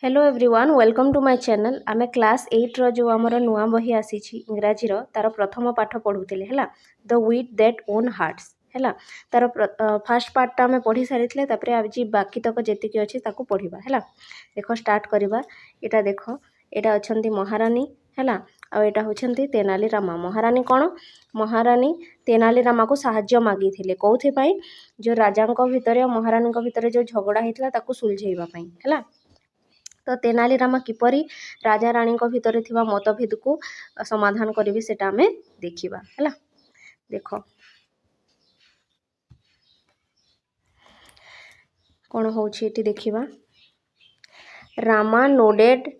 Hello everyone welcome to my channel आमे class 8 रो जो हमर नुआ बही आसीछि इंग्राजी रो तार प्रथम पाठ पढुतिले हला the wheat that own hearts हला तार फर्स्ट पार्ट ता हमें पढी सारितले तापरे आज बाकी तक जेतिकी अछि ताकू पढिबा हला देखो स्टार्ट करिबा एटा देखो एटा अछंती महारानी हला आ एटा होछंती तेनाली रामा महारानी कोन महारानी तेनाली रामा को सहाय्य मागी थिले कोथि पई जो राजा को भितरे महारानी को भितरे जो झगड़ा हितला ताकू सुलझेइबा पई हला तो तेनाली रामा किपरि राजा रानी को भितर थिबा मतभेद को समाधान करिवे सेटा हमें देखिबा हला देखो कोन होछि एटी देखिबा रामा नोडेड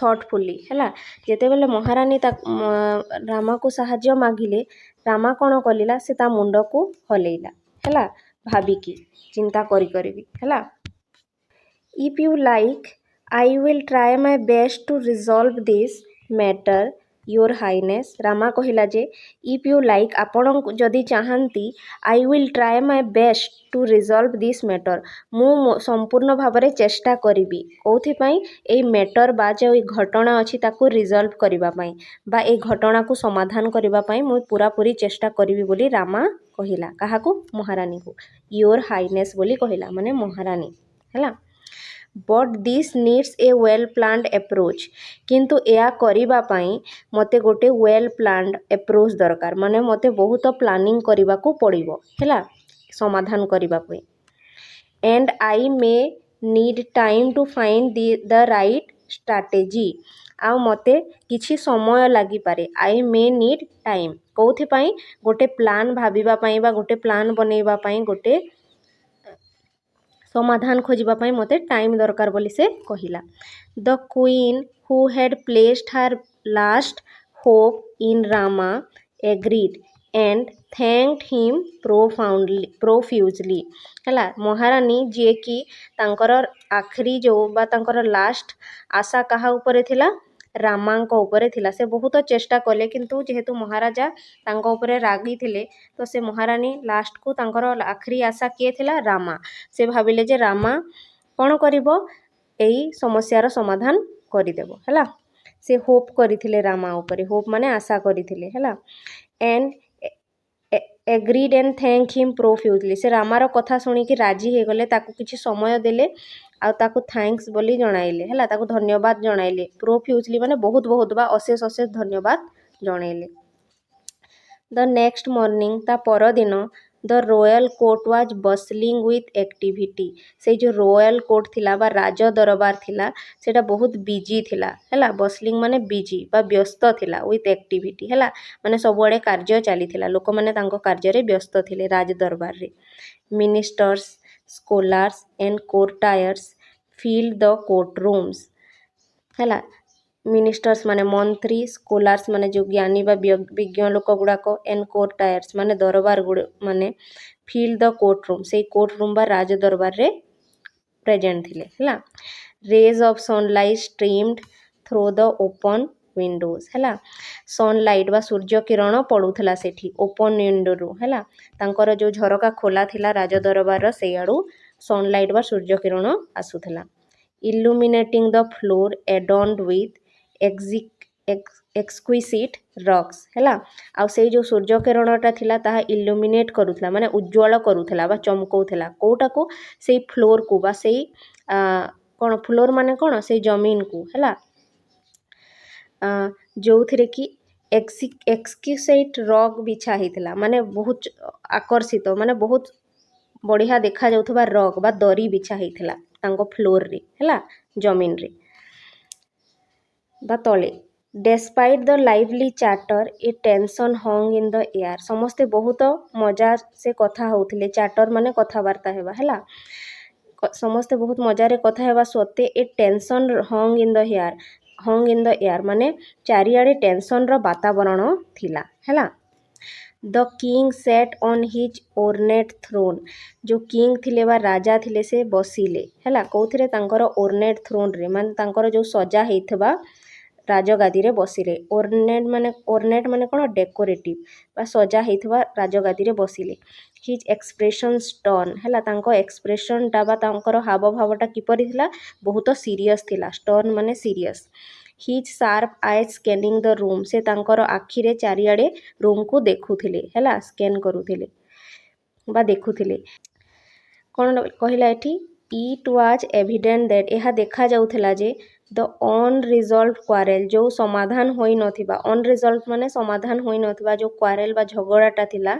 थॉटफुली हला जेते बेले महारानी रामा को सहाय्य मागिले रामा कोन कलिला से ता मुंड को हलेइला हला भाबी की चिंता करी करी हला If you like, I will try my best to resolve this matter, your highness. Rama कहिला जे if you like आपण जदि चाहंती I will try my best to resolve this matter. मु संपूर्ण भाबरे चेष्टा करिबी कोथि पई एई मैटर बा जे ओई घटना अछि ताकू रिजॉल्व करिबा पई बा ए घटना को समाधान करिबा पई मु पूरा पूरी चेष्टा करिबी बोली रामा कहिला काहाकू महारानी को योर हाइनेस बोली कहिला माने महारानी हला but this needs a well planned approach किंतु या करिबा पई मते गोटे वेल प्लान्ड एप्रोच दरकार माने मते बहुत प्लानिंग करिबा को पड़िबो हैला समाधान करिबा पई and I may need time to find the right strategy आ मते किछि समय लागि पारे आई मे नीड टाइम कोथि पई गोटे प्लान भाबिबा पई बा गोटे प्लान बनेइबा पई गोटे समाधान खोजिबा पई मते टाइम दरकार बोली से कहिला the queen who had placed her last hope in Rama agreed and thanked him profusely हला महारानी जे कि तांकर आखरी जो बा तांकर लास्ट आशा कहा ऊपर थिला रामांको ऊपर थिला से बहुत चेष्टा कले किंतु जेहेतु महाराजा तांको ऊपर रागी थिले तो से महारानी लास्ट को तांकर आखरी आशा किए थिला रामा से भाबिले जे रामा कोन करिवो एई समस्यार समाधान करिदेबो हला से होप करिथिले रामा ऊपर होप माने आशा करिथिले हला and agreed and thank him profusely से रामार कथा सुनी कि राजी हे गले ताकू किछि समय देले आ ताकू थैंक्स बोली जणाइले हला ताकू धन्यवाद जणाइले प्रोफ्यूजली माने बहुत बहुत बा अशेष अशेष धन्यवाद जणाइले द नेक्स्ट मॉर्निंग ता पर दिन the royal court was bustling with activity से जो रॉयल कोर्ट थिला बा राज दरबार थिला सेटा बहुत बिजी थिला हला बसलिंग माने बिजी बा व्यस्त थिला विथ एक्टिविटी हला माने सबुआडे कार्य चली थिला लोक माने तांको कार्य रे व्यस्त थिले राज दरबार रे ministers scholars and courtiers filled the court rooms हला मिनिस्टर्स माने मंत्री स्कॉलर्स माने जो ज्ञानी बा विज्ञ लोक गुड़ाक एंड कोर्टायर्स माने दरबार माने फिल द कोर्ट रूम से कोर्ट रूम बा राज दरबार रे प्रेजेंट थिले हला rays of sunlight streamed through the open windows हला सनलाइट बा सूर्य किरण पड़ुथला सेठी ओपन विंडो रु हला तांकर जो झरका खोला थिला राज दरबार से आडू सनलाइट बा सूर्य किरण आसुथला illuminating the floor adorned with exquisite rocks हला आ से जो सूर्य किरणटा थिला ताहा इल्यूमिनेट करूथला माने उज्जवल करूथला बा चमकौथला कोटा को से फ्लोर को बा से कोन फ्लोर माने कोन से जमीन को हला जो थिरे कि एक्सक्यूसाइट रॉक बिछा हितला माने बहुत आकर्षित माने बहुत बढ़िया देखा जाउथबा रॉक बा दरी बिछा हितला तांको फ्लोर रे हला जमीन रे बा तले despite the lively charter A tension hung in the air समस्ते बहुत मजा से कथा होउथिले चार्टर माने कथावार्ता हेबा हला समस्ते बहुत मजा रे कथा हेबा सते a tension hung in the air माने चारियाडे टेंशन रो वातावरण थिला हला the king sat on his ornate throne जो किंग थिले बा राजा थिले से बसिले हला कोथिरे तांकर ओर्नेट थ्रोन रे मान तांकर जो सजा हेथबा ରାଜଗାଦିରେ ବସିଲେ। ଓର୍ନେଟ୍ ମାନେ କ'ଣ ଡେକୋରେଟିଭ୍ ବା ସଜା ହେଇଥିବା ରାଜଗାଦିରେ ବସିଲେ। ହିଜ୍ ଏକ୍ସପ୍ରେସନ୍ସ ଟର୍ନ ହେଲା ତାଙ୍କ ଏକ୍ସପ୍ରେସନ୍ଟା ବା ତାଙ୍କର ହାବଭାବଟା କିପରି ଥିଲା ବହୁତ ସିରିୟସ୍ ଥିଲା। ଟର୍ନ ମାନେ serious. His sharp eyes scanning ଦ ରୁମ୍ ସେ ତାଙ୍କର ଆଖିରେ ଚାରିଆଡ଼େ ରୁମ୍କୁ ଦେଖୁଥିଲେ ହେଲା ସ୍କାନ୍ କରୁଥିଲେ ବା ଦେଖୁଥିଲେ। କ'ଣ କହିଲା ଏଠି ଇଟ୍ ୱାଜ୍ ଏଭିଡେଣ୍ଟ ଦ୍ୟାଟ୍ ଏହା ଦେଖାଯାଉଥିଲା ଯେ ଦ ଅନରିଜଲ୍ଭ କ୍ୱାରେଲ୍ ଯେଉଁ ସମାଧାନ ହୋଇନଥିବା ଅନରିଜଲ୍ଭ ମାନେ ସମାଧାନ ହୋଇନଥିବା ଯେଉଁ କ୍ୱାରେଲ୍ ବା ଝଗଡ଼ାଟା ଥିଲା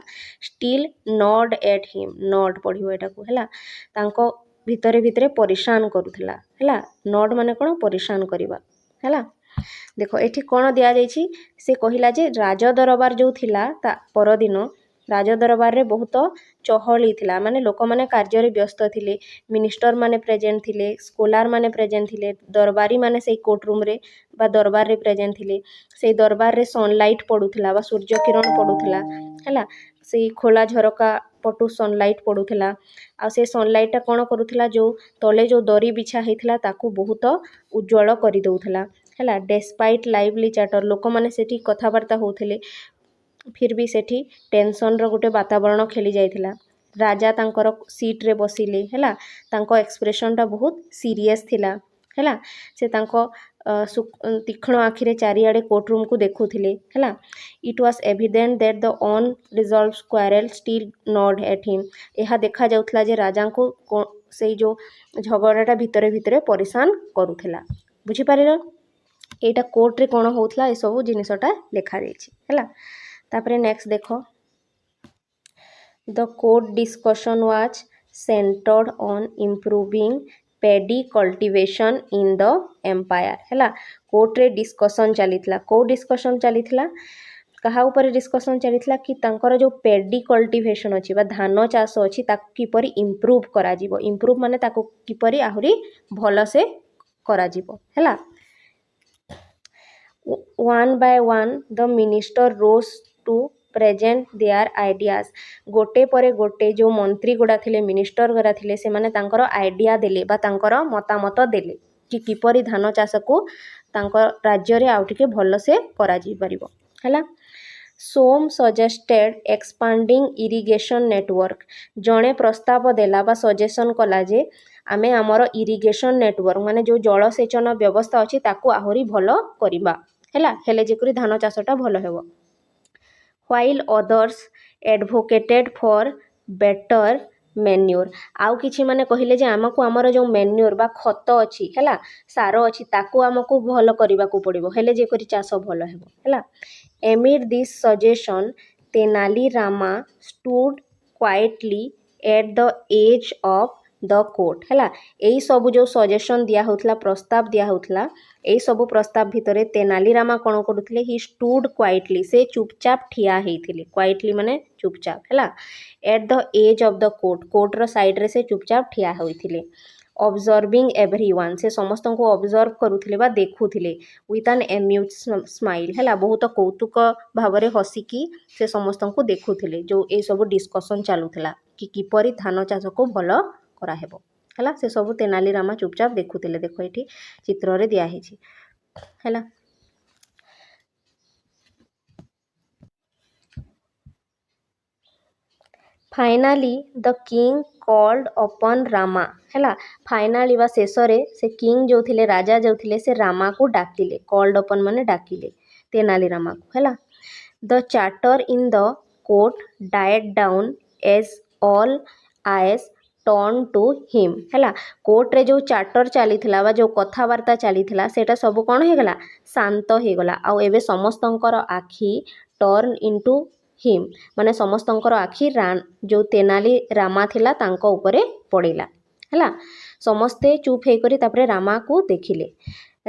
ଷ୍ଟିଲ୍ ନଡ୍ ଏଟ୍ ହିମ୍ ନଡ୍ ପଢ଼ିବ ଏଟାକୁ ହେଲା ତାଙ୍କ ଭିତରେ ଭିତରେ ପରିଶାନ କରୁଥିଲା ହେଲା। ନଡ୍ ମାନେ କ'ଣ ପରିଶାନ କରିବା ହେଲା। ଦେଖ ଏଠି କ'ଣ ଦିଆଯାଇଛି ସେ କହିଲା ଯେ ରାଜଦରବାର ଯେଉଁ ଥିଲା ତା ପରଦିନ ରାଜଦରବାରରେ ବହୁତ ଚହଳି ଥିଲା ମାନେ ଲୋକମାନେ କାର୍ଯ୍ୟରେ ବ୍ୟସ୍ତ ଥିଲେ। ମିନିଷ୍ଟର ମାନେ ପ୍ରେଜେଣ୍ଟ ଥିଲେ ସ୍କୋଲାର ମାନେ ପ୍ରେଜେଣ୍ଟ ଥିଲେ ଦରବାରୀ ମାନେ ସେଇ କୋର୍ଟ ରୁମ୍ରେ ବା ଦରବାରରେ ପ୍ରେଜେଣ୍ଟ ଥିଲେ। ସେଇ ଦରବାରରେ ସନଲାଇଟ୍ ପଡ଼ୁଥିଲା ବା ସୂର୍ଯ୍ୟ କିରଣ ପଡ଼ୁଥିଲା ହେଲା। ସେଇ ଖୋଲା ଝରକା ପଟୁ ସନଲାଇଟ୍ ପଡ଼ୁଥିଲା ଆଉ ସେ ସନଲାଇଟ୍ଟା କ'ଣ କରୁଥିଲା ଯେଉଁ ତଳେ ଯେଉଁ ଦରି ବିଛା ହେଇଥିଲା ତାକୁ ବହୁତ ଉଜ୍ଜଳ କରିଦେଉଥିଲା ହେଲା। ଡେସ୍ପାଇଟ୍ ଲାଇଭଲି ଚାଟର ଲୋକମାନେ ସେଠି କଥାବାର୍ତ୍ତା ହେଉଥିଲେ ଫିର୍ ବି ସେଠି ଟେନସନ୍ର ଗୋଟେ ବାତାବରଣ ଖେଳି ଯାଇଥିଲା। ରାଜା ତାଙ୍କର ସିଟ୍ରେ ବସିଲେ ହେଲା ତାଙ୍କ ଏକ୍ସପ୍ରେସନ୍ଟା ବହୁତ ସିରିୟସ୍ ଥିଲା ହେଲା। ସେ ତାଙ୍କ ତୀକ୍ଷ୍ଣ ଆଖିରେ ଚାରିଆଡ଼େ କୋର୍ଟ ରୁମ୍କୁ ଦେଖୁଥିଲେ ହେଲା। It was evident that the unresolved quarrel still gnawed at him ଏହା ଦେଖାଯାଉଥିଲା ଯେ ରାଜାଙ୍କୁ ସେଇ ଯେଉଁ ଝଗଡ଼ାଟା ଭିତରେ ଭିତରେ ପରିଶାନ କରୁଥିଲା। ବୁଝିପାରିଲ ଏଇଟା କୋର୍ଟରେ କ'ଣ ହେଉଥିଲା ଏସବୁ ଜିନିଷଟା ଲେଖାଯାଇଛି ହେଲା। ତାପରେ ନେକ୍ସଟ ଦେଖ the court discussion was centered on improving paddy cultivation in the empire ହେଲା। କୋର୍ଟରେ ଡିସ୍କସନ୍ ଚାଲିଥିଲା କେଉଁ ଡିସ୍କସନ୍ ଚାଲିଥିଲା କାହା ଉପରେ ଡିସ୍କସନ୍ ଚାଲିଥିଲା କି ତାଙ୍କର ଯେଉଁ ପେଡି କଲ୍ଟିଭେସନ୍ ଅଛି ବା ଧାନ ଚାଷ ଅଛି ତାକୁ କିପରି ଇମ୍ପ୍ରୁଭ୍ କରାଯିବ। ଇମ୍ପ୍ରୁଭ୍ ମାନେ ତାକୁ କିପରି ଆହୁରି ଭଲସେ କରାଯିବ ହେଲା। One by one the minister rose to present their ideas ଗୋଟେ ପରେ ଗୋଟେ ଯେଉଁ ମନ୍ତ୍ରୀ ଗୁଡ଼ା ଥିଲେ ମିନିଷ୍ଟର ଗୁଡ଼ା ଥିଲେ ସେମାନେ ତାଙ୍କର ଆଇଡ଼ିଆ ଦେଲେ ବା ତାଙ୍କର ମତାମତ ଦେଲେ କି କିପରି ଧାନ ଚାଷକୁ ତାଙ୍କ ରାଜ୍ୟରେ ଆଉ ଟିକେ ଭଲସେ କରାଯାଇପାରିବ ହେଲା। ସୋମ୍ ସଜେଷ୍ଟେଡ୍ ଏକ୍ସପାଣ୍ଡିଂ ଇରିଗେସନ୍ ନେଟୱାର୍କ ଜଣେ ପ୍ରସ୍ତାବ ଦେଲା ବା ସଜେସନ୍ କଲା ଯେ ଆମେ ଆମର ଇରିଗେସନ୍ ନେଟୱାର୍କ ମାନେ ଯେଉଁ ଜଳସେଚନ ବ୍ୟବସ୍ଥା ଅଛି ତାକୁ ଆହୁରି ଭଲ କରିବା ହେଲା ହେଲେ ଯେପରି ଧାନ ଚାଷଟା ଭଲ ହେବ। ହ୍ୱାଇଲ୍ ଅଦର୍ସ ଏଡଭୋକେଟେଡ୍ ଫର୍ ବେଟର୍ ମେନ୍ୟୁର୍ ଆଉ କିଛି ମାନେ କହିଲେ ଯେ ଆମକୁ ଆମର ଯେଉଁ ମେନ୍ୟୁର୍ ବା ଖତ ଅଛି ହେଲା ସାର ଅଛି ତାକୁ ଆମକୁ ଭଲ କରିବାକୁ ପଡ଼ିବ ହେଲେ ଯେପରି ଚାଷ ଭଲ ହେବ ହେଲା। Amid this suggestion Tenali Rama stood quietly at the edge of the court ହେଲା। ଏଇ ସବୁ ଯେଉଁ ସଜେସନ୍ ଦିଆହେଉଥିଲା ପ୍ରସ୍ତାବ ଦିଆହେଉଥିଲା ଏଇ ସବୁ ପ୍ରସ୍ତାବ ଭିତରେ ତେନାଲି ରାମା କ'ଣ କରୁଥିଲେ ହି ଷ୍ଟୁଡ୍ କ୍ୱାଇଟଲି ସେ ଚୁପଚାପ ଠିଆ ହେଇଥିଲେ କ୍ୱାଇଟଲି ମାନେ ଚୁପଚାପ ହେଲା। At the edge of the କୋର୍ଟର ସାଇଡ଼୍ରେ ସେ ଚୁପଚାପ ଠିଆ ହୋଇଥିଲେ। ଅବଜର୍ଭିଂ ଏଭ୍ରି ୱାନ୍ ସେ ସମସ୍ତଙ୍କୁ ଅବଜର୍ଭ କରୁଥିଲେ ବା ଦେଖୁଥିଲେ ୱିଥ୍ ଆନ୍ ଏମ୍ୟୁଜ୍ ସ୍ମାଇଲ୍ ହେଲା ବହୁତ କୌତୁକ ଭାବରେ ହସିକି ସେ ସମସ୍ତଙ୍କୁ ଦେଖୁଥିଲେ ଯେଉଁ ଏସବୁ ଡିସ୍କସନ୍ ଚାଲୁଥିଲା କି କିପରି ଧାନ ଚାଷକୁ ଭଲ କରାହେବ ହେଲା। ସେ ସବୁ ତେନାଲି ରାମା ଚୁପଚାପ ଦେଖୁଥିଲେ ଦେଖ ଏଠି ଚିତ୍ରରେ ଦିଆହେଇଛି ହେଲା। Finally the king called upon Rama ହେଲା। ଫାଇନାଲି ବା ଶେଷରେ ସେ କିଙ୍ଗ ଯେଉଁ ଥିଲେ ରାଜା ଯେଉଁ ଥିଲେ ସେ ରାମାକୁ ଡାକିଲେ କଲ୍ଡ ଅପନ୍ ମାନେ ଡାକିଲେ ତେନାଲି ରାମାକୁ ହେଲା। The chatter in the court died down as all eyes turned to him ହେଲା। କୋର୍ଟରେ ଯେଉଁ ଚାର୍ଟର ଚାଲିଥିଲା ବା ଯେଉଁ କଥାବାର୍ତ୍ତା ଚାଲିଥିଲା ସେଇଟା ସବୁ କ'ଣ ହେଇଗଲା ଶାନ୍ତ ହେଇଗଲା ଆଉ ଏବେ ସମସ୍ତଙ୍କର ଆଖି ଟର୍ନ ଇଣ୍ଟୁ ହିମ୍ ମାନେ ସମସ୍ତଙ୍କର ଆଖି ଯେଉଁ ତେନାଲି ରାମା ଥିଲା ତାଙ୍କ ଉପରେ ପଡ଼ିଲା ହେଲା। ସମସ୍ତେ ଚୁପ୍ ହେଇକରି ତାପରେ ରାମାକୁ ଦେଖିଲେ।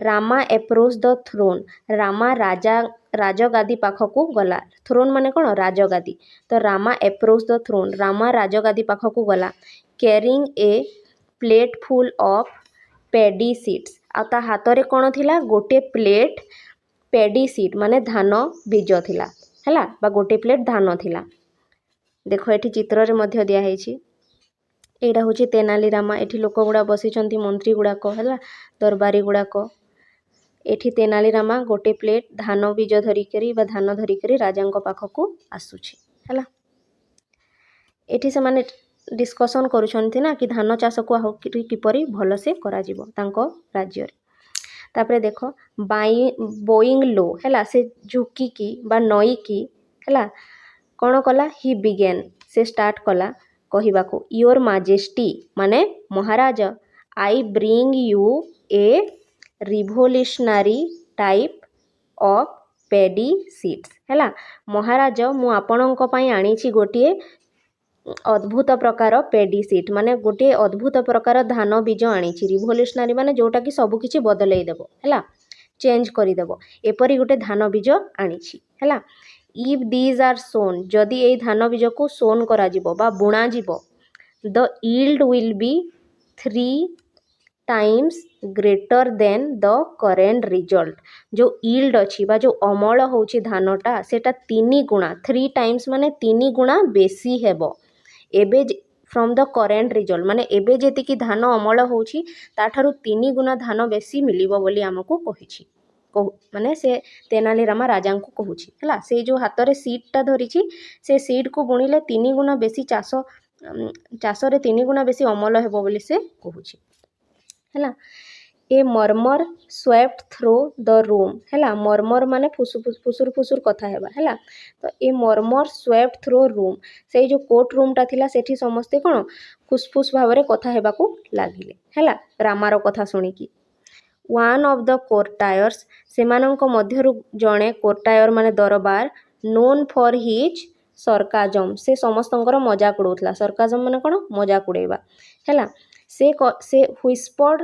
Rama approach the throne Rama ରାଜଗାଦି ପାଖକୁ ଗଲା। ଥ୍ରୋନ୍ ମାନେ କ'ଣ ରାଜଗାଦି ତ Rama approach the throne Rama ରାଜଗାଦି ପାଖକୁ ଗଲା। Carrying a plate full of paddy seeds ଆଉ ତା ହାତରେ କ'ଣ ଥିଲା ଗୋଟେ ପ୍ଲେଟ୍ ପେଡି ସିଡ୍ ମାନେ ଧାନ ବୀଜ ଥିଲା ହେଲା ବା ଗୋଟେ ପ୍ଲେଟ୍ ଧାନ ଥିଲା। ଦେଖ ଏଠି ଚିତ୍ରରେ ମଧ୍ୟ ଦିଆହେଇଛି ଏଇଟା ହେଉଛି ତେନାଲି ରାମା ଏଠି ଲୋକ ଗୁଡ଼ା ବସିଛନ୍ତି ମନ୍ତ୍ରୀ ଗୁଡ଼ାକ ହେଲା ଦରବାରୀ ଗୁଡ଼ାକ। एठी तेनालीरामा गोटे प्लेट धान बीज धरिकरी बा धान धरिकरी राजांको पाखकू आसुछि हैला। एठी से माने डिस्कशन करूछन्ति ना कि धान चाष को आहुरी किपरि भलसे कराजिवो तांको राज्य रे। तापरे देखो बोइंग लो हैला से झुकी की बा नई की हैला कौन कला ही बिगेन से स्टार्ट कला कहिबाकू योर माजेस्टी माने महाराज I bring you a revolutionary type of paddy seeds हैला महाराज मु आपणको पई आनीछि गोटिए अद्भुत प्रकार पेडी सीड माने गोटे अद्भुत प्रकार धान बीज आनीछि रिवोल्यूशनरी माने जोटा कि सब किछि बदलै देबो हैला चेंज करि देबो एपरी गोटे धान बीज आनीछि हैला। इफ दीज आर सोन जदि ए धान बीज को सोन करा जिवो बा बुणा जिवो the yield will be 3 times greater than the current result जो यील्ड अछि बा जो अमल होछि धानटा सेटा 3 गुणा 3 टाइम्स माने 3 गुणा बेसी हेबो एबे फ्रॉम द करेंट रिजल्ट माने एबे जेति कि धान अमल होछि ताठारु 3 गुणा धान बेसी मिलिबो बोली हमकु कहिछि माने से तेनालीरामा राजा को कहूछि हैला से जो हाथ रे सीडटा धरिछि से सीड को बुणिले 3 गुणा बेसी चाष रे 3 गुणा बेसी अमल हेबो बोली से कहूछि हैला। A murmur swept through the room हैला मर्मर माने फुसुर फुसुर कथा हेबा हैला तो a murmur swept through room से जो कोर्ट रूमटा थिला सेठी समस्ते कोन फुसफुस भाबरे कथा हेबाकू लागिले हैला रामार कथा सुनिकी वन ऑफ द कोर्टायर्स सेमानंको मध्यरु जणे कोर्टायर माने दरबार नोन फॉर हिज सरकाजम से समस्तंकर मजाक उड़ौथला सरकाजम माने कोन मजाक उड़ेबा हैला से whispered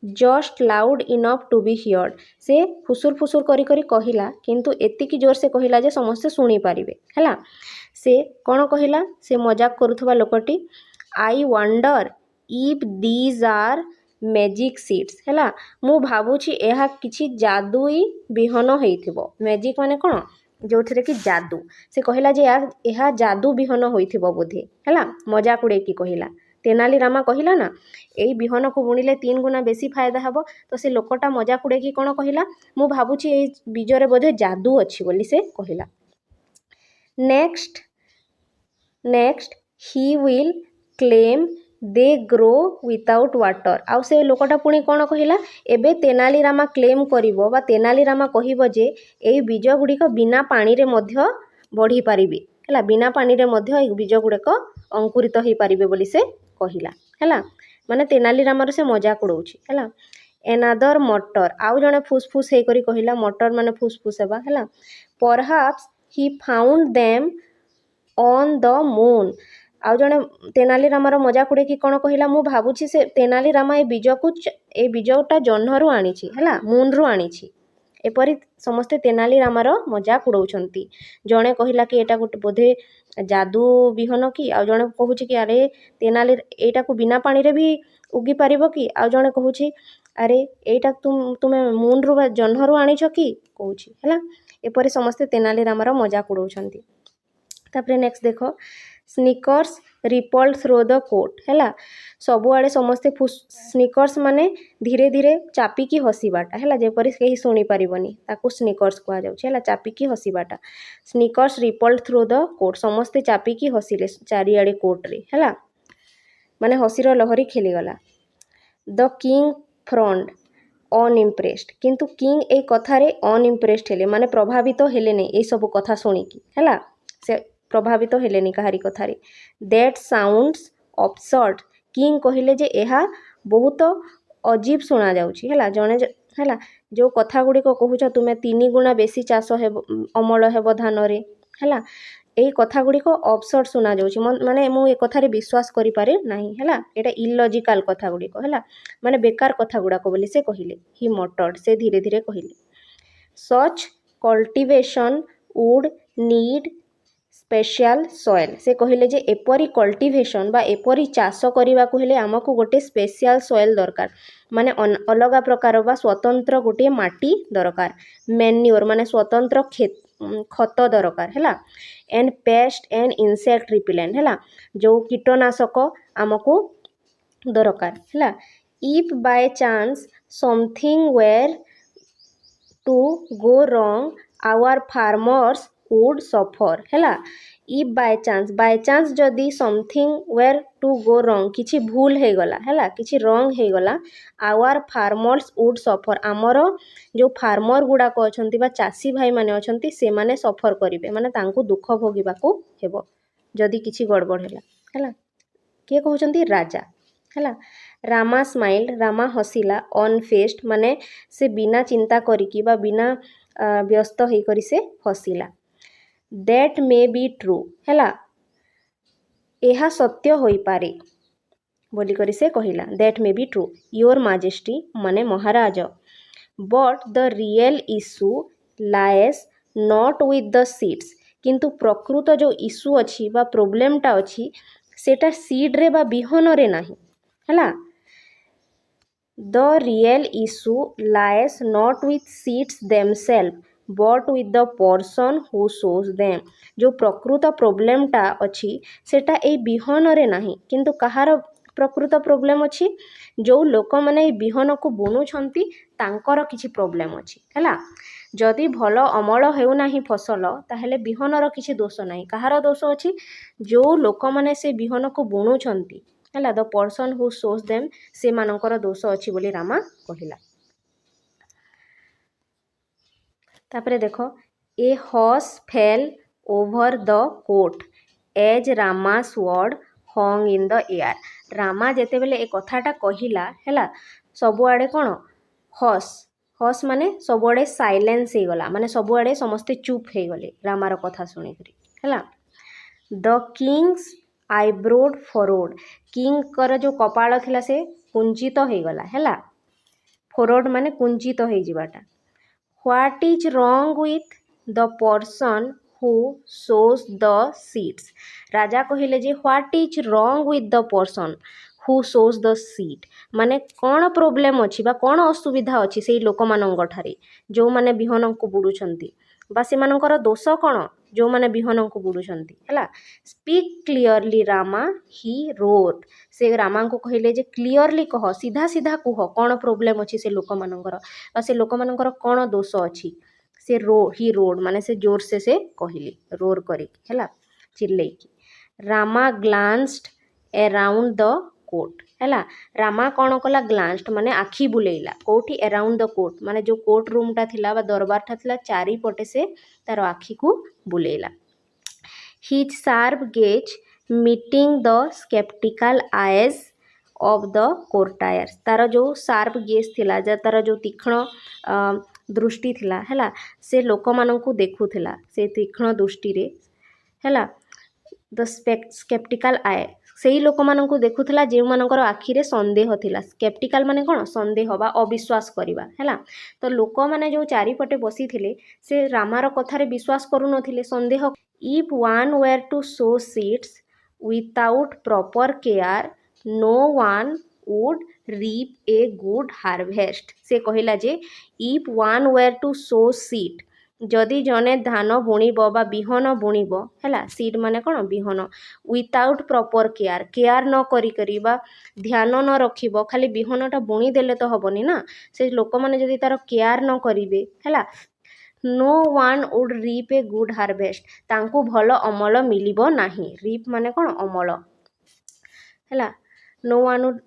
just loud enough to be heard से फुसुर फुसुर करी करी कहिला किंतु एतिकी जोर से कहिला जे समस्त सुनी पारिबे हैला से कोन कहिला से मजाक करूथबा लोकटी I wonder if these are magic seeds हैला मु भाबुछि एहा किछि जादुई बिहन हेइथिबो मैजिक माने कोन जोठरे कि जादू से कहिला जे यार एहा जादू बिहन होइथिबो बोधे हैला मजाक उड़े की कहिला तेनालीरामा कहिला ना एई बिहन को बुणिले 3 गुना बेसी फायदा हबो तो से लोकटा मजाक उड़े की कोन कहिला मु भाबुछि एई बीजरे बोधे जादू अछि बोली से कहिला। Next he will claim they grow without water आउ से लोकटा पुणी कौन कहिला एबे तेनालीरामा क्लेम करिवो बा तेनालीरामा कहिबो जे एई बीज गुड़िक बिना पानी रे मध्य बढ़ी पारिबे हैला बिना पानी रे मध्य एई बीज गुड़िक अंकुरित होई पारिबे बोली से कहिला हैला माने तेनालीरामार से मजाक उड़ौछि हैला। एनादर मटर आउ जणे फुसफुस हे करी कहिला मटर माने फुसफुस हेबा हैला perhaps he found them on the moon आउ जणे तेनालीरामार मजाक उड़े कि कोन कहिला मु भाबुछि से तेनालीरामा ए बीजटा जह्नरु आनिछि हैला मून रु आनिछि एपरी समस्ते तेनालीरामार मजाक उड़ौछंती जणे कहिला कि एटा गोटे बोधे जादू बिहन कि आउ जणे कहूछि कि अरे तेनाली एटा को बिना पानी रे भी उगी पारिबो कि आउ जणे कहूछि अरे एटा तुमे मून रु जह्नरु आनिछ कि कहूछि हैला एपरी समस्ते तेनालीरामार मजाक उड़ौछंती। तापरे नेक्स्ट देखो snickers rippled through the court हैला सबुआड़े समस्ते स्निकर्स माने धीरे धीरे चापिकी हसीबाटा हैला जेपरी केही सुनी पारिबनी ताकू स्निकर्स कहा जाउछि हैला चापिकी हसीबाटा snickers rippled through the court समस्ते चापिकी हसीले चारिआड़े कोर्ट रे हैला माने हसीर लहरी खेली गला। द किंग फ्रॉन्ड अनइम्प्रेस्ड किंतु किंग ए कथारे अनइम्प्रेस्ड हेले माने प्रभावित हेले नै ए सब कथा सुनिकी हैला से प्रभावित हेलेनी कहारी कथारे दैट साउंड्स अब्सर्ड किंग कहिले जे एहा बहुत अजीब सुना जाउछि हैला जणे हैला जो कथा गुडी को कहूछ तुमे 3 गुना बेसी चाष हेबो अमल हेबो धान रे हैला एई कथा गुडी को अब्सर्ड सुना जाउछि माने मु ए कथारे विश्वास करि पारे नाही हैला एटा इलॉजिकल कथा गुडी को हैला माने बेकार कथा गुडा को बोली से कहिले ही मटर्ड से धीरे धीरे कहिले such cultivation would need special soil से कहिले जे एपरी कल्टीवेशन बा एपरी चाष करबा को हेले हमकु गोटे स्पेशल सॉइल दरकार माने अलगा प्रकार बा स्वतंत्र गोटे माटी दरकार मैन्योर माने स्वतंत्र खत दरकार हैला and pest and insect repellent हैला जो कीटनाशक हमकु दरकार हैला if by chance something were to go wrong our farmers would suffer ହେଲା if by chance ଯଦି something were to go wrong କିଛି ଭୁଲ ହେଇଗଲା ହେଲା କିଛି wrong ହେଇଗଲା our farmers would suffer ଆମର ଯେଉଁ ଫାର୍ମର ଗୁଡ଼ାକ ଅଛନ୍ତି ବା ଚାଷୀ ଭାଇମାନେ ଅଛନ୍ତି ସେମାନେ ସଫର କରିବେ ମାନେ ତାଙ୍କୁ ଦୁଃଖ ଭୋଗିବାକୁ ହେବ ଯଦି କିଛି ଗଡ଼ବଡ଼ ହେଲା କିଏ କହୁଛନ୍ତି ରାଜା ହେଲା ରାମା ସ୍ମାଇଲ୍ଡ ରାମା ହସିଲା ଅନଫେସ୍ଡ ମାନେ ସେ ବିନା ଚିନ୍ତା କରିକି ବା ବିନା ବ୍ୟସ୍ତ ହେଇକରି ସେ ହସିଲା ଦ୍ୟାଟ୍ ମେ ବି ଟ୍ରୁ ହେଲା ଏହା ସତ୍ୟ ହୋଇପାରେ ବୋଲିକରି ସେ କହିଲା that may be true your majesty ମାନେ ମହାରାଜ but the real issue lies not with the seeds କିନ୍ତୁ ପ୍ରକୃତ ଯେଉଁ ଇସ୍ୟୁ ଅଛି ବା ପ୍ରୋବ୍ଲେମଟା ଅଛି ସେଟା ସିଡ୍ରେ ବା ବିହନରେ ନାହିଁ ହେଲା the real issue lies not with seeds themselves but with the person who sows them ଯେଉଁ ପ୍ରକୃତ ପ୍ରୋବ୍ଲେମଟା ଅଛି ସେଟା ଏଇ ବିହନରେ ନାହିଁ କିନ୍ତୁ କାହାର ପ୍ରକୃତ ପ୍ରୋବ୍ଲେମ୍ ଅଛି ଯେଉଁ ଲୋକମାନେ ଏଇ ବିହନକୁ ବୁଣୁଛନ୍ତି ତାଙ୍କର କିଛି ପ୍ରୋବ୍ଲେମ୍ ଅଛି ହେଲା ଯଦି ଭଲ ଅମଳ ହେଉନାହିଁ ଫସଲ ତାହେଲେ ବିହନର କିଛି ଦୋଷ ନାହିଁ କାହାର ଦୋଷ ଅଛି ଯେଉଁ ଲୋକମାନେ ସେ ବିହନକୁ ବୁଣୁଛନ୍ତି ହେଲା the person who sows them ସେମାନଙ୍କର ଦୋଷ ଅଛି ବୋଲି ରାମା କହିଲା ତାପରେ ଦେଖ a hush fell over the court as Rama's words hung in the air Rama ଯେତେବେଳେ ଏ କଥାଟା କହିଲା ହେଲା ସବୁଆଡ଼େ କ'ଣ ହର୍ସ ମାନେ ସବୁଆଡ଼େ ସାଇଲେନ୍ସ ହେଇଗଲା ମାନେ ସବୁଆଡ଼େ ସମସ୍ତେ ଚୁପ୍ ହେଇଗଲେ ରାମାର କଥା ଶୁଣିକରି ହେଲା ଦ କିଙ୍ଗସ୍ ଆଇବ୍ରୋଡ୍ ଫରୋଡ୍ କିଙ୍ଗଙ୍କର ଯେଉଁ କପାଳ ଥିଲା ସେ କୁଞ୍ଚିତ ହେଇଗଲା ହେଲା ଫରୋଡ୍ ମାନେ କୁଞ୍ଚିତ ହେଇଯିବାଟା what is wrong with the person who sows the seeds ରାଜା କହିଲେ ଯେ what is wrong with the person who sows the seed ମାନେ କ'ଣ ପ୍ରୋବ୍ଲେମ୍ ଅଛି ବା କ'ଣ ଅସୁବିଧା ଅଛି ସେଇ ଲୋକମାନଙ୍କଠାରେ ଯେଉଁମାନେ ବିହନକୁ ବୁଡ଼ୁଛନ୍ତି ବା ସେମାନଙ୍କର ଦୋଷ କ'ଣ ଯେଉଁମାନେ ବିହନକୁ ବୁଡ଼ୁଛନ୍ତି ହେଲା ସ୍ପିକ୍ କ୍ଲିଅରଲି ରାମା ହି ରୋଡ୍ ସେ ରାମାଙ୍କୁ କହିଲେ ଯେ କ୍ଲିଅରଲି କହ ସିଧା ସିଧା କୁହ କ'ଣ ପ୍ରୋବ୍ଲେମ୍ ଅଛି ସେ ଲୋକମାନଙ୍କର ବା ସେ ଲୋକମାନଙ୍କର କ'ଣ ଦୋଷ ଅଛି ସେ ହି ରୋଡ୍ ମାନେ ସେ ଜୋରସେ ସେ କହିଲେ ରୋର୍ କରିକି ହେଲା ଚିଲ୍ଲେଇକି ରାମା ଗ୍ଲାନ୍ସଡ୍ ଏରାଉଣ୍ଡ ଦ କୋଟ୍ ହେଲା ରାମା କ'ଣ କଲା ଗ୍ଲାନ୍ସଡ୍ ମାନେ ଆଖି ବୁଲେଇଲା କେଉଁଠି ଏରାଉଣ୍ଡ ଦ କୋଟ୍ ମାନେ ଯେଉଁ କୋର୍ଟ ରୁମ୍ଟା ଥିଲା ବା ଦରବାରଟା ଥିଲା ଚାରିପଟେ ସେ ତାର ଆଖିକୁ ବୁଲେଇଲା ହିଜ୍ ସାର୍ପ ଗେଜ୍ ମିଟିଂ ଦ ସ୍କେପ୍ଟିକାଲ ଆଏଜ୍ ଅଫ୍ ଦ କୋର୍ଟାୟର୍ସ ତାର ଯେଉଁ ସାର୍ପ ଗେଜ୍ ଥିଲା ତାର ଯେଉଁ ତୀକ୍ଷ୍ଣ ଦୃଷ୍ଟି ଥିଲା ହେଲା ସେ ଲୋକମାନଙ୍କୁ ଦେଖୁଥିଲା ସେ ତୀକ୍ଷ୍ଣ ଦୃଷ୍ଟିରେ ହେଲା ଦ ସ୍କେପ୍ଟିକାଲ ଆଏ ସେଇ ଲୋକମାନଙ୍କୁ ଦେଖୁଥିଲା ଯେଉଁମାନଙ୍କର ଆଖିରେ ସନ୍ଦେହ ଥିଲା ସ୍କେପ୍ଟିକାଲ ମାନେ କ'ଣ ସନ୍ଦେହ ବା ଅବିଶ୍ୱାସ କରିବା ହେଲା ତ ଲୋକମାନେ ଯେଉଁ ଚାରିପଟେ ବସିଥିଲେ ସେ ରାମାର କଥାରେ ବିଶ୍ୱାସ କରୁନଥିଲେ ସନ୍ଦେହ if one were to sow seeds without proper care no one would reap a good harvest ସେ କହିଲା ଯେ if one were to sow seed ଯଦି ଜଣେ ଧାନ ବୁଣିବ ବା ବିହନ ବୁଣିବ ହେଲା ସିଡ୍ ମାନେ କ'ଣ ବିହନ ୱିଥାଉଟ୍ ପ୍ରପର୍ କେୟାର ନ କରିକରି ବା ଧ୍ୟାନ ନ ରଖିବ ଖାଲି ବିହନଟା ବୁଣିଦେଲେ ତ ହେବନି ନା ସେ ଲୋକମାନେ ଯଦି ତାର କେୟାର ନ କରିବେ ହେଲା no one would reap a good harvest ତାଙ୍କୁ ଭଲ ଅମଳ ମିଳିବ ନାହିଁ ରିପ୍ ମାନେ କ'ଣ ଅମଳ ହେଲା no one would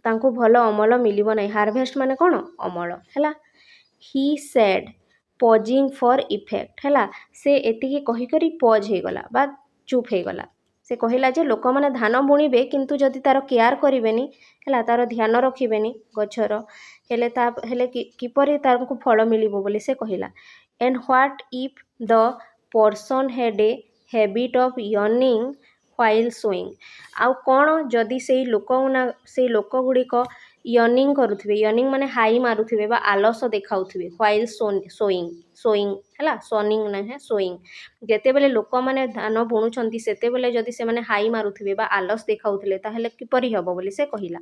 ତାଙ୍କୁ ଭଲ ଅମଳ ମିଳିବ ନାହିଁ ହାରଭେଷ୍ଟ ମାନେ କ'ଣ ଅମଳ ହେଲା ହି ସେଡ୍ ପଜିଂ ଫର୍ ଇଫେକ୍ଟ ହେଲା ସେ ଏତିକି କହିକରି ପଜ୍ ହେଇଗଲା ବା ଚୁପ୍ ହେଇଗଲା ସେ କହିଲା ଯେ ଲୋକମାନେ ଧାନ ବୁଣିବେ କିନ୍ତୁ ଯଦି ତାର କେୟାର କରିବେନି ହେଲା ତାର ଧ୍ୟାନ ରଖିବେନି ଗଛର ହେଲେ କିପରି ତାଙ୍କୁ ଫଳ ମିଳିବ ବୋଲି ସେ କହିଲା and what if the person had a habit of ୟର୍ନିଂ ହ୍ୱାଇଲ୍ ସୋଇଂ ଆଉ କ'ଣ ଯଦି ସେଇ ଲୋକଗୁଡ଼ିକ ୟର୍ନିଂ କରୁଥିବେ ୟର୍ନିଂ ମାନେ ହାଇ ମାରୁଥିବେ ବା ଆଲସ ଦେଖାଉଥିବେ ହ୍ୱାଇଲ୍ ସୋଇଂ ହେଲା ସନିଂ ନୁହେଁ ସୋଇଂ ଯେତେବେଳେ ଲୋକମାନେ ଧାନ ବୁଣୁଛନ୍ତି ସେତେବେଳେ ଯଦି ସେମାନେ ହାଇ ମାରୁଥିବେ ବା ଆଲସ ଦେଖାଉଥିଲେ ତାହେଲେ କିପରି ହେବ ବୋଲି ସେ କହିଲା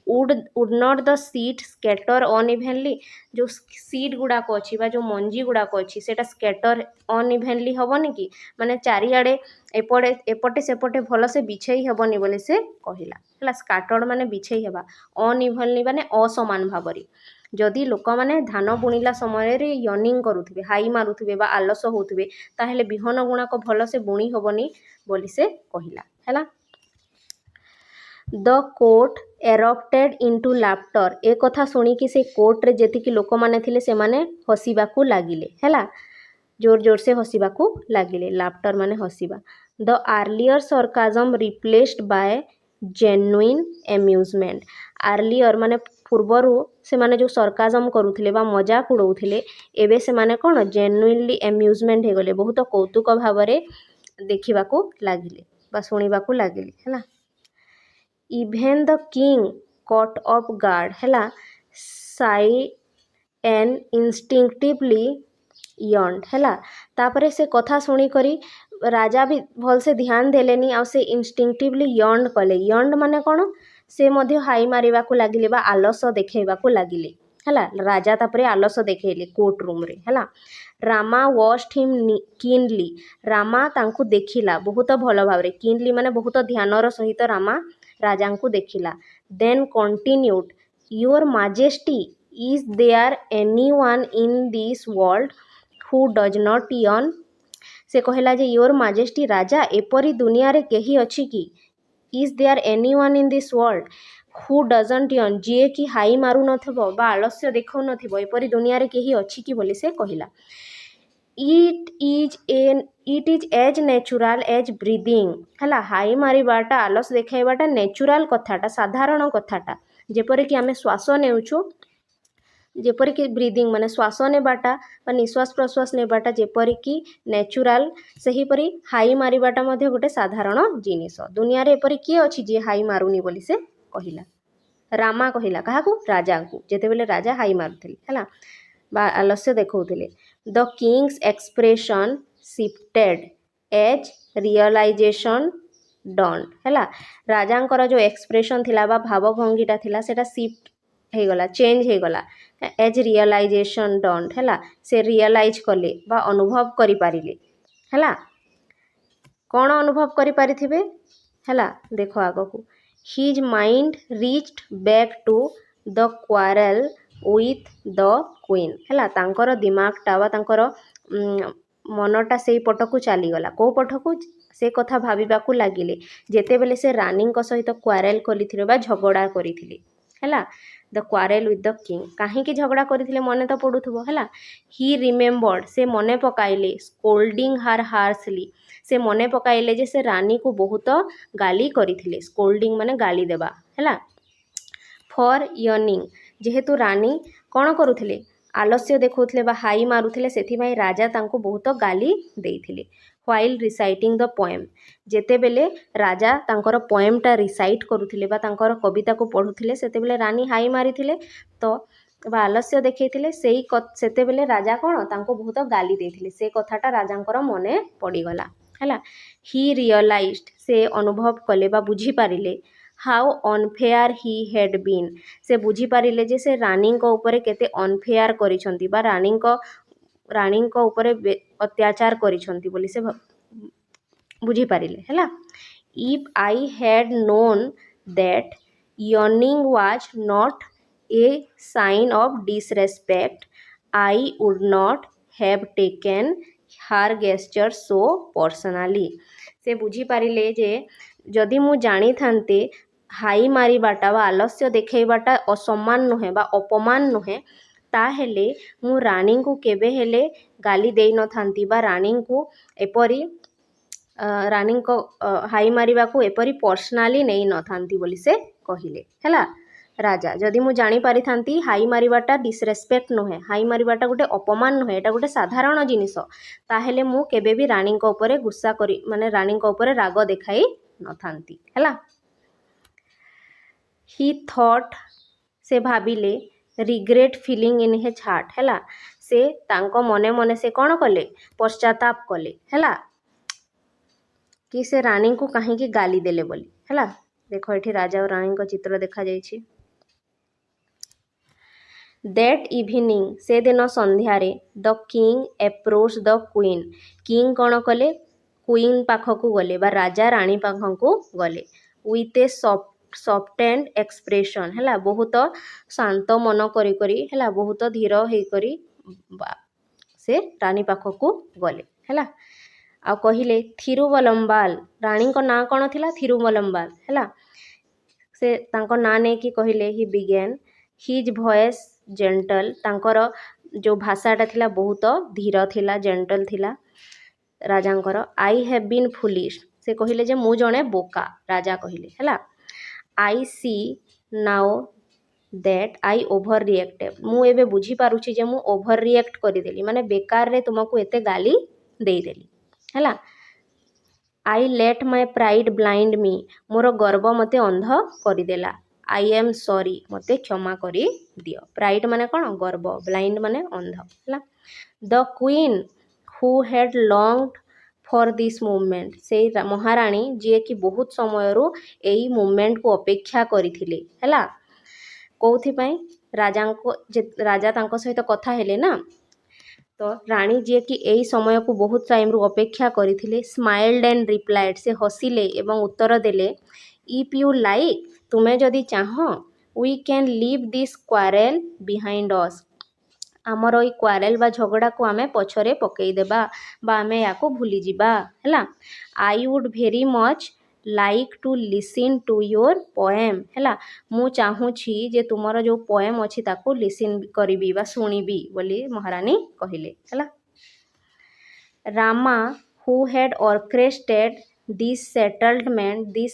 would not the seed scatter unevenly जो seed गुड़ाक अच्छी बा जो मंजी गुड़ाक अच्छी सेटा scatter unevenly हेबनी कि माने चारिआडे एपटे सेपटे भल से बिछेई हेबनी बोले से कहिला हला scattered माने बिछेई हेबा unevenly माने असमान भाबरी जदि लोक मैंने धान बुणिला समय यर्निंग करुवे हाई मारुवे बा आलस होउथिबे ताहेले बिहन गुणाक भल से बुणी हेबनी बोली से कहला हैला। The court erupted into laughter ए कथा शुणिकी से कोर्ट रे जेतिकी लोक माने थिले से माने हसिबाकू लागिले हैला जोर जोर से हसिबाकू लागिले लाफ्टर माने हसिबा। The earlier sarcasm replaced by genuine amusement earlier माने पूर्वरु से माने जो सरकाजम करुथिले बा मजाक उड़ौथिले एबे से माने कोन जेन्युइनली एम्यूजमेंट हे गले बहुत कौतुक भावरे देखिबाकू लागिले बा सुनिबाकू लागिले हैला। Even the king caught off guard हैला साई एंड इंस्टिंक्टिवली यंड हैला तापरे से कथा शुणी करी राजा भी भल से ध्यान देलेनी आ से इंस्टिंक्टिवली यंड कले यंड माने कौन से मध्य हाई मारिबाकू लागिले बा आलस देखैबाकू लागिले हैला राजा तापरे आलस देखैले कोर्ट रूम रे हैला। Rama watched him keenly Rama तांकू देखिला बहुत भल भावरे कीनली माने बहुत ध्यानर सहित रामा राजा को देखिला। Then continued your majesty is there anyone in this world who does not yearn से कहला जे योर माजेस्टी राजा एपरी दुनिया रे केही अछि कि is there anyone in this world who doesn't yearn जे कि हाई मारु नथबो बा आलस्य देखौ नथिबो एपरी दुनिया रे केही अछि कि बोली से कहला। It is as natural as breathing हैला हाई मारिबाटा आलस देखाइबाटा नेचुराल कथाटा साधारण कथाटा जेपरि कि आमे श्वास नेउछु जेपरि कि ब्रीदिंग माने श्वास नेबाटा बा निश्वास प्रश्वास नेबाटा जेपरि कि नेचुराल सही परि हाई मारिबाटा मध्ये गोटे साधारण जिनिस दुनिया रे एपरि किए अछि जे हाई मारुनी बोली से कहिला। रामा कहिला काहाकू राजा को जेतेबेले राजा हाई मारुथिले हैला बा आलस्य देखौथिले। The king's expression shifted as realization dawned हैला राजांकर जो एक्सप्रेशन थिला बा भावभंगीटा थिला सेटा शिफ्ट हे गला चेंज हे गला एज रियलाइजेशन डन हैला से रियलाइज कले बा अनुभव करि पारिले हैला कौन अनुभव करि पारिथिबे हैला देखो आगकू his mind reached back to the quarrel with the queen हैला तांकर दिमागटा बा तांकर मनटा से पटकू चलीगला कौ पटकू से कथा भाविबाकू लागिले जेतेबेले से रानी सहित क्वारेल करिथिले बा झगड़ा करिथिले हैला। The quarrel with the king काहींकी झगड़ा करिथिले मने तो पड़ुथबो हैला। ही रिमेम्बर्ड से मने पकाइले स्कोल्डिंग हार हार्सली से मने पकाइले जे से रानी को बहुत गाली करिथिले स्कोल्डिंग माने गाली देबा हैला। फॉर यर्निंग जेहेतु रानी कौन करुथिले आलस्य देखौथिले बा हाई मारुथिले सेथिबाई राजा तांको बहुत गाली देइथिले। व्हाइल रिसाइटिंग द पोएम जेतेबेले राजा तांकर पोएमटा रिसाइट करुथिले बा तांकर कविता को पढुथिले सेतेबेले रानी हाई मारिथिले तो बा आलस्य देखैथिले सेई सेतेबेले राजा कौन तांको बहुत गाली देइथिले से कथाटा राजांकर मने पड़ीगला हैला। ही रियलाइज्ड से अनुभव कले बा बुझी पारिले how unfair he had been से बुझी पारिले जे से रानी को ऊपर केते अनफेयर करिसंती बा रानी को ऊपर अत्याचार करिसंती बोली से बुझी पारिले हैला। If I had known that yearning was not a sign of disrespect I would not have taken her gesture so personally से बुझी पारिले जे जदि मु जानी थांते हाई मारिबाटा बा आलस्य देखैबाटा असम्मान नुहे बा अपमान नुहे ताहेले मु रानी को केबे हेले गाली देई न थांती बा रानी को एपरी रानी को हाई मारिबा को एपरी पर्सनाली नहीं न थांती बोली से कहिले हैला। राजा जदि मु जानी पारि थांती हाई मारिबाटा डिसरेस्पेक्ट नुहे हाई मारिबाटा गोटे अपमान नुहे एटा गोटे साधारण जिनिस ताहेले मु केबे भी रानी को ऊपर गुस्सा करी माने रानी को ऊपर राग देखाई न थांती हैला। ही थॉट से भाबिले regret feeling in his heart हैला से तांको मने मने से कौन कले पश्चाताप कले हैला कि से रानी को कहीं की गाली देले बोली हैला। देखो एठी राजा और रानी को चित्र देखा जाइछि। दैट इवनिंग से दिन संध्यारे the king approach the queen king कौन कले क्वीन पाखकू गले बा राजा रानी पाखकू गले विथ ए ସଫ୍ଟେଣ୍ଡ ଏକ୍ସପ୍ରେସନ୍ ହେଲା ବହୁତ ଶାନ୍ତ ମନ କରି ହେଲା ବହୁତ ଧୀର ହେଇକରି ସେ ରାଣୀ ପାଖକୁ ଗଲେ ହେଲା ଆଉ କହିଲେ ଥିରୁବଲମ୍ବାଲ ରାଣୀଙ୍କ ନାଁ କ'ଣ ଥିଲା ଥିରୁବଲମ୍ବାଲ ହେଲା ସେ ତାଙ୍କ ନାଁ ନେଇକି କହିଲେ ହି ବିଗେନ୍ ହିଜ୍ ଭଏସ୍ ଜେଣ୍ଟଲ୍ ତାଙ୍କର ଯେଉଁ ଭାଷାଟା ଥିଲା ବହୁତ ଧୀର ଥିଲା ଜେଣ୍ଟଲ୍ ଥିଲା ରାଜାଙ୍କର ଆଇ ହ୍ୟାଭ୍ ବିନ୍ ଫୁଲିଶ୍ ସେ କହିଲେ ଯେ ମୁଁ ଜଣେ ବୋକା ରାଜା କହିଲେ ହେଲା I see now that I overreacted ମୁଁ ଏବେ ବୁଝିପାରୁଛି ଯେ ମୁଁ ଓଭର୍ ରିଏକ୍ଟ କରିଦେଲି ମାନେ ବେକାରରେ ତୁମକୁ ଏତେ ଗାଲି ଦେଇଦେଲି ହେଲା I late my pride blind ମି ମୋର ଗର୍ବ ମୋତେ ଅନ୍ଧ କରିଦେଲା ଆଇ ଏମ୍ ସରି ମୋତେ କ୍ଷମା କରି ଦିଅ ପ୍ରାଇଡ୍ ମାନେ କ'ଣ ଗର୍ବ ବ୍ଲାଇଣ୍ଡ ମାନେ ଅନ୍ଧ ହେଲା the queen who had longed for this movement ସେଇ ମହାରାଣୀ ଯିଏକି ବହୁତ ସମୟରୁ ଏଇ ମୁଭମେଣ୍ଟକୁ ଅପେକ୍ଷା କରିଥିଲେ ହେଲା କେଉଁଥିପାଇଁ ରାଜା ତାଙ୍କ ସହିତ କଥା ହେଲେ ନା ତ ରାଣୀ ଯିଏକି ଏଇ ସମୟକୁ ବହୁତ ଟାଇମ୍ରୁ ଅପେକ୍ଷା କରିଥିଲେ ସ୍ମାଇଲ୍ଡ ଆଣ୍ଡ ରିପ୍ଲାଏଡ୍ ସେ ହସିଲେ ଏବଂ ଉତ୍ତର ଦେଲେ ଇଫ୍ ୟୁ ଲାଇକ୍ ତୁମେ ଯଦି ଚାହଁ we can leave this quarrel behind us ଆମର ଏଇ କ୍ୱାରେଲ୍ ବା ଝଗଡ଼ାକୁ ଆମେ ପଛରେ ପକେଇଦେବା ବା ଆମେ ୟାକୁ ଭୁଲିଯିବା ହେଲା I would very much like two listen to your poem ହେଲା ମୁଁ ଚାହୁଁଛି ଯେ ତୁମର ଯେଉଁ ପୋଏମ୍ ଅଛି ତାକୁ ଲିସିନ୍ କରିବି ବା ଶୁଣିବି ବୋଲି ମହାରାଣୀ କହିଲେ ହେଲା Rama who had orchestrated this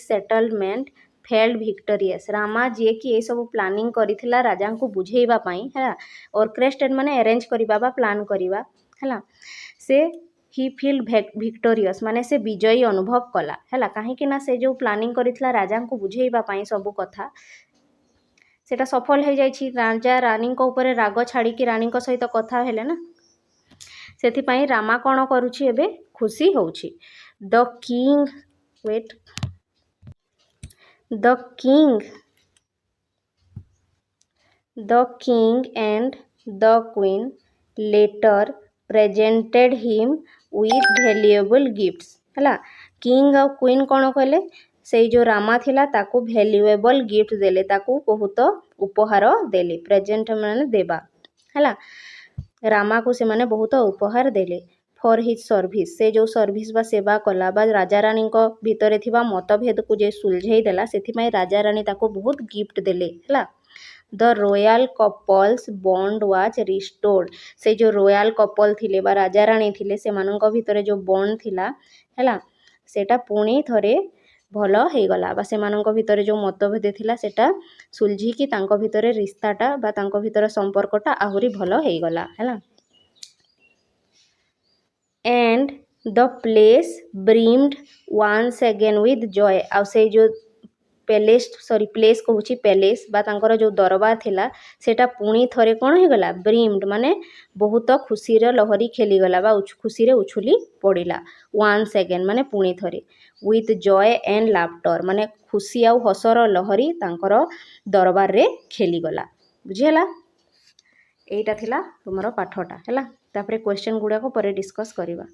settlement felt victorious Rama ଯିଏକି ଏସବୁ ପ୍ଲାନିଂ କରିଥିଲା ରାଜାଙ୍କୁ ବୁଝେଇବା ପାଇଁ ହେଲା ଅର୍କେଷ୍ଟ୍ରେଟ୍ ମାନେ ଆରେଞ୍ଜ କରିବା ବା ପ୍ଲାନ୍ କରିବା ହେଲା ସେ ହି ଫିଲ୍ ଭିକ୍ଟୋରିୟସ୍ ମାନେ ସେ ବିଜୟୀ ଅନୁଭବ କଲା ହେଲା କାହିଁକି ନା ସେ ଯେଉଁ ପ୍ଲାନିଂ କରିଥିଲା ରାଜାଙ୍କୁ ବୁଝେଇବା ପାଇଁ ସବୁ କଥା ସେଟା ସଫଳ ହେଇଯାଇଛି ରାଜା ରାଣୀଙ୍କ ଉପରେ ରାଗ ଛାଡ଼ିକି ରାଣୀଙ୍କ ସହିତ କଥା ହେଲେ ନା ସେଥିପାଇଁ ରାମା କ'ଣ କରୁଛି ଏବେ ଖୁସି ହେଉଛି the king and the queen later presented him with valuable gifts ହେଲା କିଙ୍ଗ ଆଉ କ୍ୱିନ୍ କ'ଣ କଲେ ସେଇ ଯେଉଁ ରାମା ଥିଲା ତାକୁ ଭ୍ୟାଲୁଏବଲ୍ ଗିଫ୍ଟ ଦେଲେ ତାକୁ ବହୁତ ଉପହାର ଦେଲେ ପ୍ରେଜେଣ୍ଟ ମାନେ ଦେବା ହେଲା ରାମାକୁ ସେମାନେ ବହୁତ ଉପହାର ଦେଲେ ଫର୍ ହିଜ୍ ସର୍ଭିସ୍ ସେ ଯେଉଁ ସର୍ଭିସ୍ ବା ସେବା କଲା ବା ରାଜାରାଣୀଙ୍କ ଭିତରେ ଥିବା ମତଭେଦକୁ ଯେ ସୁଲଝେଇ ଦେଲା ସେଥିପାଇଁ ରାଜାରାଣୀ ତାକୁ ବହୁତ ଗିଫ୍ଟ ଦେଲେ ହେଲା ଦ ରୋୟାଲ୍ କପଲ୍ସ ବଣ୍ଡ ୱାଜ୍ ରିଷ୍ଟୋର୍ଡ ସେ ଯେଉଁ ରୋୟାଲ୍ କପଲ୍ ଥିଲେ ବା ରାଜାରାଣୀ ଥିଲେ ସେମାନଙ୍କ ଭିତରେ ଯେଉଁ ବଣ୍ଡ ଥିଲା ହେଲା ସେଟା ପୁଣି ଥରେ ଭଲ ହେଇଗଲା ବା ସେମାନଙ୍କ ଭିତରେ ଯେଉଁ ମତଭେଦ ଥିଲା ସେଟା ସୁଲଝିକି ତାଙ୍କ ଭିତରେ ରିସ୍ତାଟା ବା ତାଙ୍କ ଭିତରେ ସମ୍ପର୍କଟା ଆହୁରି ଭଲ ହେଇଗଲା ହେଲା and the place brimmed once again with joy ଆଉ ସେଇ ଯେଉଁ ପ୍ଲେସ୍ କହୁଛି ପ୍ୟାଲେସ୍ ବା ତାଙ୍କର ଯେଉଁ ଦରବାର ଥିଲା ସେଟା ପୁଣି ଥରେ କ'ଣ ହେଇଗଲା ବ୍ରିମ୍ଡ ମାନେ ବହୁତ ଖୁସିର ଲହରୀ ଖେଳିଗଲା ବା ଖୁସିରେ ଉଛୁଲି ପଡ଼ିଲା ୱାନ୍ସ ଏଗେନ୍ ମାନେ ପୁଣି ଥରେ ୱିଥ୍ ଜୟ ଆଣ୍ଡ ଲାଫ୍ଟର ମାନେ ଖୁସି ଆଉ ହସର ଲହରୀ ତାଙ୍କର ଦରବାରରେ ଖେଳିଗଲା ବୁଝିହେଲା ଏଇଟା ଥିଲା ତୁମର ପାଠଟା ହେଲା ତାପରେ କ୍ୱେଶ୍ଚନ୍ ଗୁଡ଼ାକ ପରେ ଡିସ୍କସ୍ କରିବା